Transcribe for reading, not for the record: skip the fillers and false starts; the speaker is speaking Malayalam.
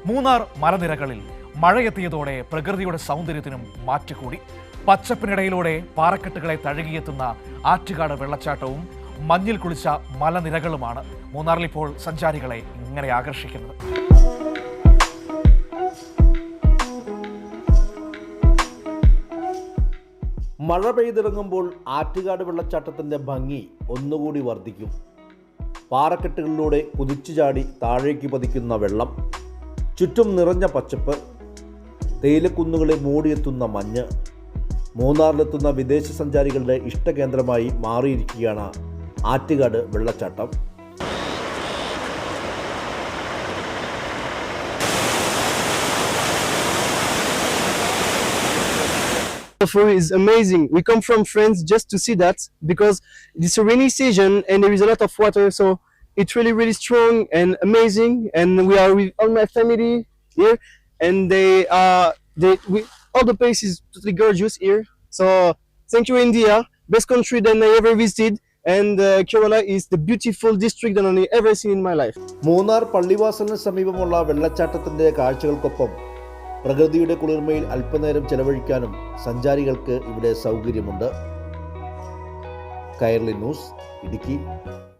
മൂന്നാർ മലനിരകളിൽ മഴയെത്തിയതോടെ പ്രകൃതിയുടെ സൗന്ദര്യത്തിനും മാറ്റുകൂടി. പച്ചപ്പിനിടയിലൂടെ പാറക്കെട്ടുകളെ തഴുകിയെത്തുന്ന ആറ്റുകാട് വെള്ളച്ചാട്ടവും മഞ്ഞിൽ കുളിച്ച മലനിരകളുമാണ് മൂന്നാറിൽ ഇപ്പോൾ സഞ്ചാരികളെ ഇങ്ങനെ ആകർഷിക്കുന്നത്. മഴ പെയ്തിറങ്ങുമ്പോൾ ആറ്റുകാട് വെള്ളച്ചാട്ടത്തിൻ്റെ ഭംഗി ഒന്നുകൂടി വർദ്ധിക്കും. പാറക്കെട്ടുകളിലൂടെ കുതിച്ചുചാടി താഴേക്ക് പതിക്കുന്ന വെള്ളം, ചുറ്റും നിറഞ്ഞ പച്ചപ്പ്, തേയിലക്കുന്നുകളെ മൂടിയെത്തുന്ന മഞ്ഞ്, മൂന്നാറിലെത്തുന്ന വിദേശ സഞ്ചാരികളുടെ ഇഷ്ടകേന്ദ്രമായി മാറിയിരിക്കുകയാണ് ആറ്റുകാട് വെള്ളച്ചാട്ടം. Is amazing. We come from France just to see that because it's a rainy season and there is a lot of water, so it's really strong and amazing. And we are with all my family here, and all the place is totally gorgeous here. So thank you, India, best country that I ever visited, and Kerala is the beautiful district that I ever seen in my life. Munnar പള്ളിവാസലിന് സമീപമുള്ള വെള്ളച്ചാട്ടത്തിൻ്റെ കാഴ്ചകൾക്കൊപ്പം പ്രകൃതിയുടെ കുളിർമയിൽ അല്പനേരം ചെലവഴിക്കാനും സഞ്ചാരികൾക്ക് ഇവിടെ സൗകര്യമുണ്ട്. കൈരളി ന്യൂസ്, ഇടുക്കി.